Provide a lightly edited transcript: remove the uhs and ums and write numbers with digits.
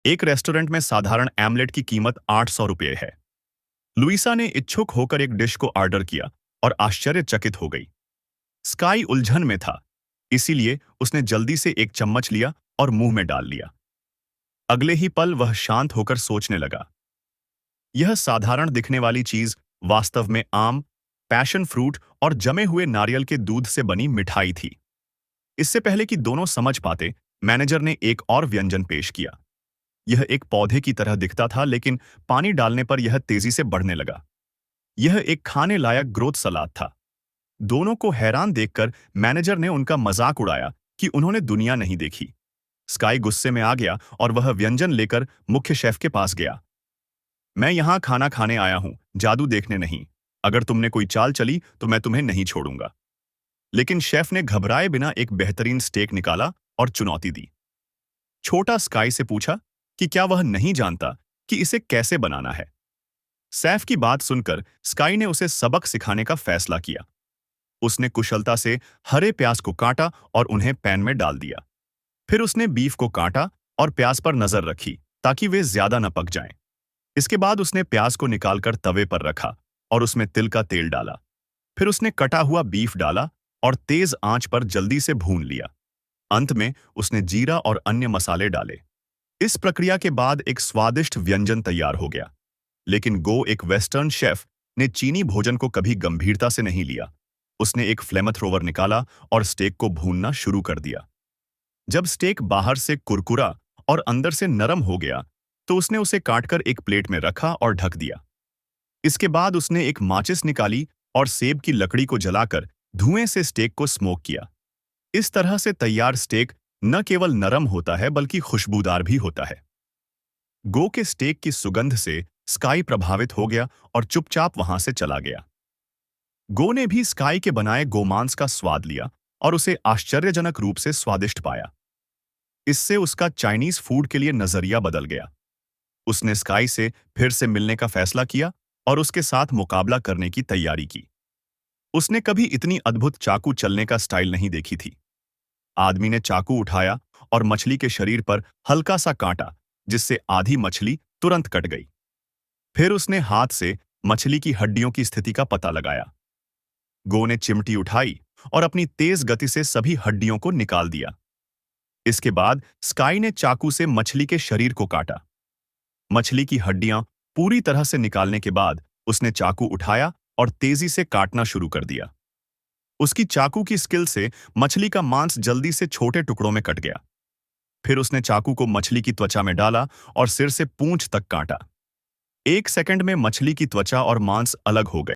एक रेस्टोरेंट में साधारण आमलेट की कीमत 800 रुपये है। लुइसा ने इच्छुक होकर एक डिश को ऑर्डर किया और आश्चर्यचकित हो गई। स्काई उलझन में था, इसीलिए उसने जल्दी से एक चम्मच लिया और मुंह में डाल लिया। अगले ही पल वह शांत होकर सोचने लगा। यह साधारण दिखने वाली चीज वास्तव में आम, पैशन फ्रूट और जमे हुए नारियल के दूध से बनी मिठाई थी। इससे पहले कि दोनों समझ पाते, मैनेजर ने एक और व्यंजन पेश किया। यह एक पौधे की तरह दिखता था, लेकिन पानी डालने पर यह तेजी से बढ़ने लगा। यह एक खाने लायक ग्रोथ सलाद था। दोनों को हैरान देखकर मैनेजर ने उनका मजाक उड़ाया कि उन्होंने दुनिया नहीं देखी। स्काई गुस्से में आ गया और वह व्यंजन लेकर मुख्य शेफ के पास गया। मैं यहाँ खाना खाने आया हूँ, जादू देखने नहीं। अगर तुमने कोई चाल चली तो मैं तुम्हें नहीं छोड़ूंगा। लेकिन शेफ ने घबराए बिना एक बेहतरीन स्टेक निकाला और चुनौती दी। छोटा स्काई से पूछा कि क्या वह नहीं जानता कि इसे कैसे बनाना है। सैफ की बात सुनकर स्काई ने उसे सबक सिखाने का फैसला किया। उसने कुशलता से हरे प्याज को काटा और उन्हें पैन में डाल दिया। फिर उसने बीफ को काटा और प्याज पर नजर रखी ताकि वे ज्यादा न पक जाएं। इसके बाद उसने प्याज को निकालकर तवे पर रखा और उसमें तिल का तेल डाला। फिर उसने कटा हुआ बीफ डाला और तेज आंच पर जल्दी से भून लिया। अंत में उसने जीरा और अन्य मसाले डाले। इस प्रक्रिया के बाद एक स्वादिष्ट व्यंजन तैयार हो गया। लेकिन गो, एक वेस्टर्न शेफ, ने चीनी भोजन को कभी गंभीरता से नहीं लिया। उसने एक फ्लेमथ्रोवर निकाला और स्टेक को भूनना शुरू कर दिया। जब स्टेक बाहर से कुरकुरा और अंदर से नरम हो गया, तो उसने उसे काटकर एक प्लेट में रखा और ढक दिया। इसके बाद उसने एक माचिस निकाली और सेब की लकड़ी को जलाकर धुएं से स्टेक को स्मोक किया। इस तरह से तैयार स्टेक न केवल नरम होता है बल्कि खुशबूदार भी होता है। गो के स्टेक की सुगंध से स्काई प्रभावित हो गया और चुपचाप वहां से चला गया। गो ने भी स्काई के बनाए गोमांस का स्वाद लिया और उसे आश्चर्यजनक रूप से स्वादिष्ट पाया। इससे उसका चाइनीज फूड के लिए नजरिया बदल गया। उसने स्काई से फिर से मिलने का फैसला किया और उसके साथ मुकाबला करने की तैयारी की। उसने कभी इतनी अद्भुत चाकू चलने का स्टाइल नहीं देखी थी। आदमी ने चाकू उठाया और मछली के शरीर पर हल्का सा काटा, जिससे आधी मछली तुरंत कट गई। फिर उसने हाथ से मछली की हड्डियों की स्थिति का पता लगाया। गो ने चिमटी उठाई और अपनी तेज गति से सभी हड्डियों को निकाल दिया। इसके बाद स्काई ने चाकू से मछली के शरीर को काटा। मछली की हड्डियां पूरी तरह से निकालने के बाद उसने चाकू उठाया और तेजी से काटना शुरू कर दिया। उसकी चाकू की स्किल से मछली का मांस जल्दी से छोटे टुकड़ों में कट गया। फिर उसने चाकू को मछली की त्वचा में डाला और सिर से पूंछ तक काटा। 1 सेकंड में मछली की त्वचा और मांस अलग हो गए।